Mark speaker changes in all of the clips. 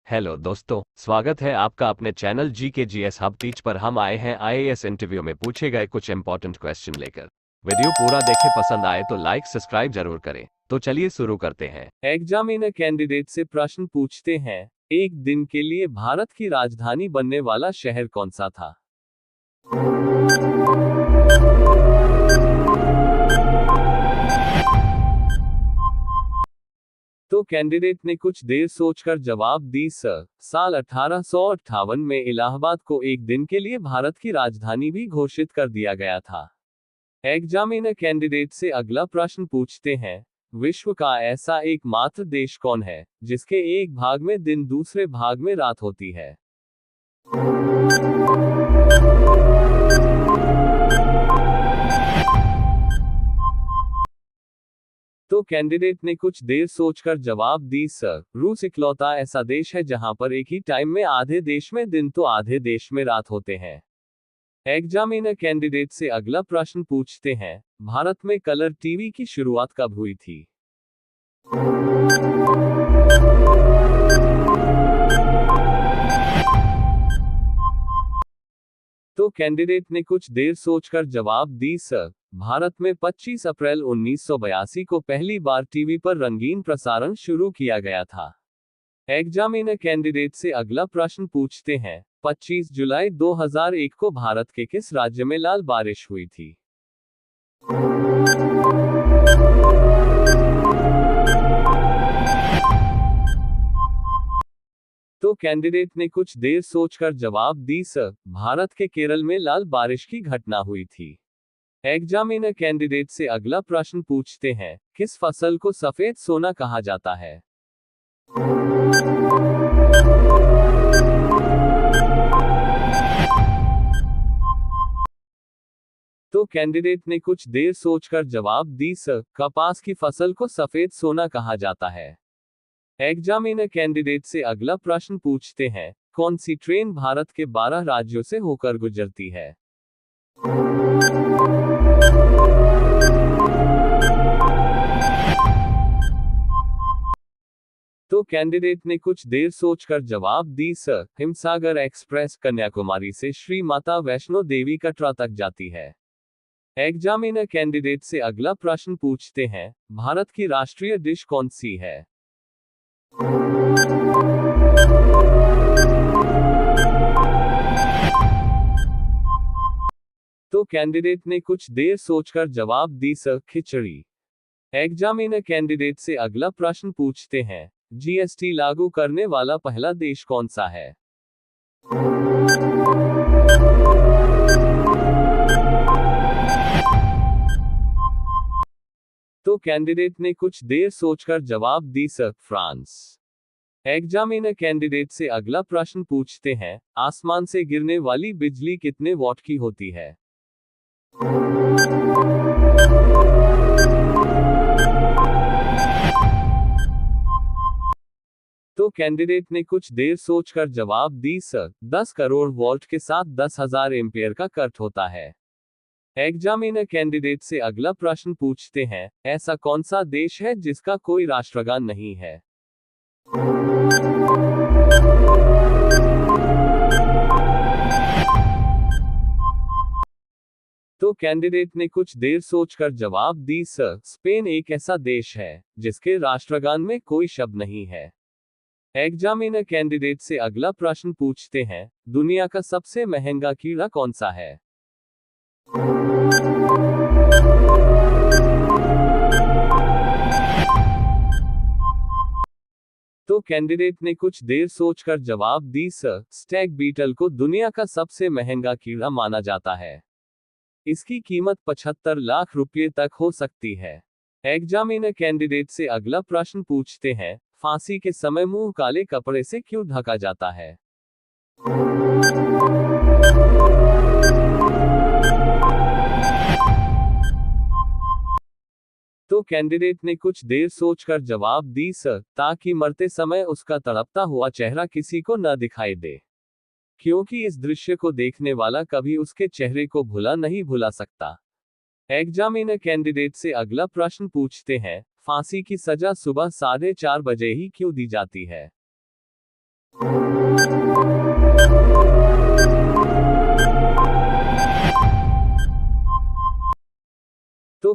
Speaker 1: Hello दोस्तों, स्वागत है आपका अपने चैनल GKGS हब टीच पर। हम आए हैं IAS इंटरव्यू में पूछे गए कुछ इंपॉर्टेंट क्वेश्चन लेकर। वीडियो पूरा देखें, पसंद आए तो लाइक सब्सक्राइब जरूर करें। तो चलिए शुरू करते हैं।
Speaker 2: एग्जामिनर कैंडिडेट से प्रश्न पूछते हैं, एक दिन के लिए भारत की राजधानी बनने वाला शहर कौन सा था? तो कैंडिडेट ने कुछ देर सोचकर जवाब दी, सर, साल 1858 में इलाहाबाद को एक दिन के लिए भारत की राजधानी भी घोषित कर दिया गया था। एग्जामिनर कैंडिडेट से अगला प्रश्न पूछते हैं, विश्व का ऐसा एकमात्र देश कौन है जिसके एक भाग में दिन दूसरे भाग में रात होती है? तो कैंडिडेट ने कुछ देर सोचकर जवाब दी, सर, रूस इकलौता ऐसा देश है जहां पर एक ही टाइम में आधे देश में दिन तो आधे देश में रात होते हैं। एग्जामिनर कैंडिडेट से अगला प्रश्न पूछते हैं, भारत में कलर टीवी की शुरुआत कब हुई थी? तो कैंडिडेट ने कुछ देर सोचकर जवाब दी, सर, भारत में 25 अप्रैल 1982 को पहली बार टीवी पर रंगीन प्रसारण शुरू किया गया था। एग्जामिनर कैंडिडेट से अगला प्रश्न पूछते हैं, 25 जुलाई 2001 को भारत के किस राज्य में लाल बारिश हुई थी? तो कैंडिडेट ने कुछ देर सोचकर जवाब दी, सर, भारत के केरल में लाल बारिश की घटना हुई थी। एग्जामिनर कैंडिडेट से अगला प्रश्न पूछते हैं, किस फसल को सफेद सोना कहा जाता है? तो कैंडिडेट ने कुछ देर सोचकर जवाब दी, सर, कपास की फसल को सफेद सोना कहा जाता है। एग्जामिनर कैंडिडेट से अगला प्रश्न पूछते हैं, कौन सी ट्रेन भारत के 12 राज्यों से होकर गुजरती है? तो कैंडिडेट ने कुछ देर सोचकर जवाब दी, सर, हिमसागर एक्सप्रेस कन्याकुमारी से श्री माता वैष्णो देवी कटरा तक जाती है। एग्जामिनर कैंडिडेट से अगला प्रश्न पूछते हैं, भारत की राष्ट्रीय डिश कौन सी है? तो कैंडिडेट ने कुछ देर सोचकर जवाब दी, सर, खिचड़ी। एग्जामिनर कैंडिडेट से अगला प्रश्न पूछते हैं, GST लागू करने वाला पहला देश कौन सा है? तो कैंडिडेट ने कुछ देर सोचकर जवाब दी, सर, फ्रांस। एग्जामिनर कैंडिडेट से अगला प्रश्न पूछते हैं, आसमान से गिरने वाली बिजली कितने वॉट की होती है? तो कैंडिडेट ने कुछ देर सोचकर जवाब दी, सर, 10 करोड़ वोल्ट के साथ 10,000 एम्पियर का कट होता है। एग्जामिनर कैंडिडेट से अगला प्रश्न पूछते हैं, ऐसा कौन सा देश है जिसका कोई राष्ट्रगान नहीं है? तो कैंडिडेट ने कुछ देर सोचकर जवाब दी, सर, स्पेन एक ऐसा देश है जिसके राष्ट्रगान में कोई शब्द नहीं है। एग्जामिनर कैंडिडेट से अगला प्रश्न पूछते हैं, दुनिया का सबसे महंगा कीड़ा कौन सा है? तो कैंडिडेट ने कुछ देर सोचकर जवाब दी, सर, स्टैग बीटल को दुनिया का सबसे महंगा कीड़ा माना जाता है। इसकी कीमत 75 लाख रुपये तक हो सकती है। एग्जामिनर कैंडिडेट से अगला प्रश्न पूछते हैं, फांसी के समय मुंह काले कपड़े से क्यों ढका जाता है? तो कैंडिडेट ने कुछ देर सोचकर जवाब दी, सर, ताकि मरते समय उसका तड़पता हुआ चेहरा किसी को न दिखाई दे, क्योंकि इस दृश्य को देखने वाला कभी उसके चेहरे को नहीं भुला सकता। एग्जामिनर कैंडिडेट से अगला प्रश्न पूछते हैं, फांसी की सजा सुबह 4:30 बजे ही क्यों दी जाती है?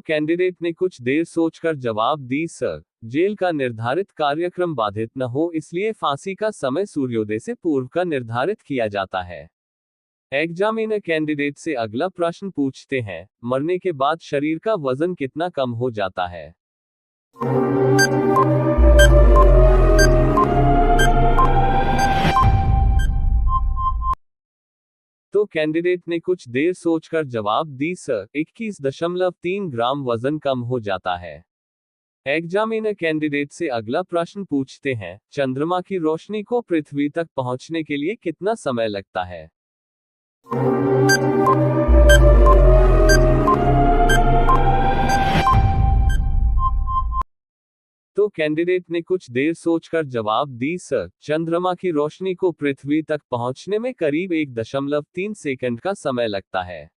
Speaker 2: कैंडिडेट ने कुछ देर सोचकर जवाब दी, सर, जेल का निर्धारित कार्यक्रम बाधित न हो इसलिए फांसी का समय सूर्योदय से पूर्व का निर्धारित किया जाता है। एग्जामिनर कैंडिडेट से अगला प्रश्न पूछते हैं, मरने के बाद शरीर का वजन कितना कम हो जाता है? तो कैंडिडेट ने कुछ देर सोचकर जवाब दी, सर, 21.3 ग्राम वजन कम हो जाता है। एग्जामिनर कैंडिडेट से अगला प्रश्न पूछते हैं, चंद्रमा की रोशनी को पृथ्वी तक पहुंचने के लिए कितना समय लगता है? तो कैंडिडेट ने कुछ देर सोचकर जवाब दी, सर, चंद्रमा की रोशनी को पृथ्वी तक पहुंचने में करीब 1.3 सेकंड का समय लगता है।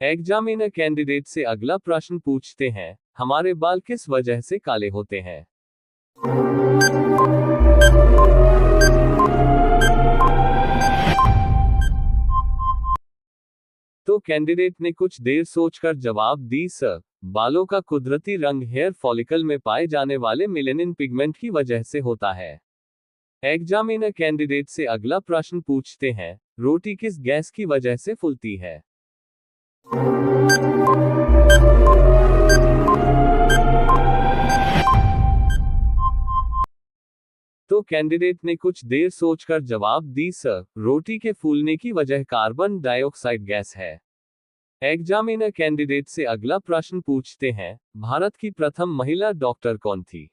Speaker 2: एग्जामिनर कैंडिडेट से अगला प्रश्न पूछते हैं, हमारे बाल किस वजह से काले होते हैं? तो कैंडिडेट ने कुछ देर सोचकर जवाब दी, सर, बालों का कुदरती रंग हेयर फॉलिकल में पाए जाने वाले मेलेनिन पिगमेंट की वजह से होता है। एग्जामिनर कैंडिडेट से अगला प्रश्न पूछते हैं, रोटी किस गैस की वजह से फूलती है? तो कैंडिडेट ने कुछ देर सोचकर जवाब दी, सर, रोटी के फूलने की वजह कार्बन डाइऑक्साइड गैस है। एग्जामिनर कैंडिडेट से अगला प्रश्न पूछते हैं, भारत की प्रथम महिला डॉक्टर कौन थी?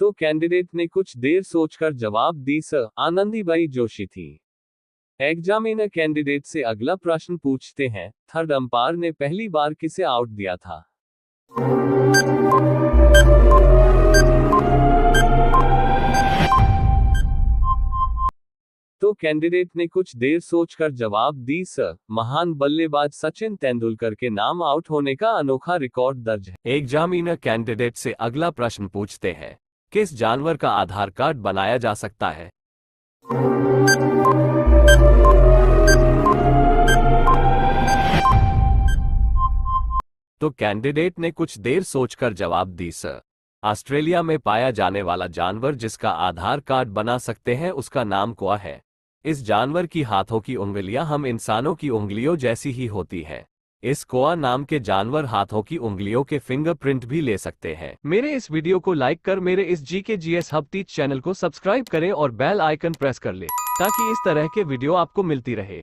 Speaker 2: तो कैंडिडेट ने कुछ देर सोचकर जवाब दी, सर, आनंदीबाई जोशी थी। एग्जामिनर कैंडिडेट से अगला प्रश्न पूछते हैं, थर्ड अंपायर ने पहली बार किसे आउट दिया था? तो कैंडिडेट ने कुछ देर सोचकर जवाब दी, सर, महान बल्लेबाज सचिन तेंदुलकर के नाम आउट होने का अनोखा रिकॉर्ड दर्ज है।
Speaker 1: एग्जामिनर कैंडिडेट से अगला प्रश्न पूछते हैं, किस जानवर का आधार कार्ड बनाया जा सकता है? तो कैंडिडेट ने कुछ देर सोचकर जवाब दी, सर, ऑस्ट्रेलिया में पाया जाने वाला जानवर जिसका आधार कार्ड बना सकते हैं उसका नाम कोआ है। इस जानवर की हाथों की उंगलियां हम इंसानों की उंगलियों जैसी ही होती है। इस कोआ नाम के जानवर हाथों की उंगलियों के फिंगरप्रिंट भी ले सकते हैं। मेरे इस वीडियो को लाइक कर मेरे इस GK GS hub teach channel को सब्सक्राइब करें और बेल आइकन प्रेस कर ले ताकि इस तरह के वीडियो आपको मिलती रहे।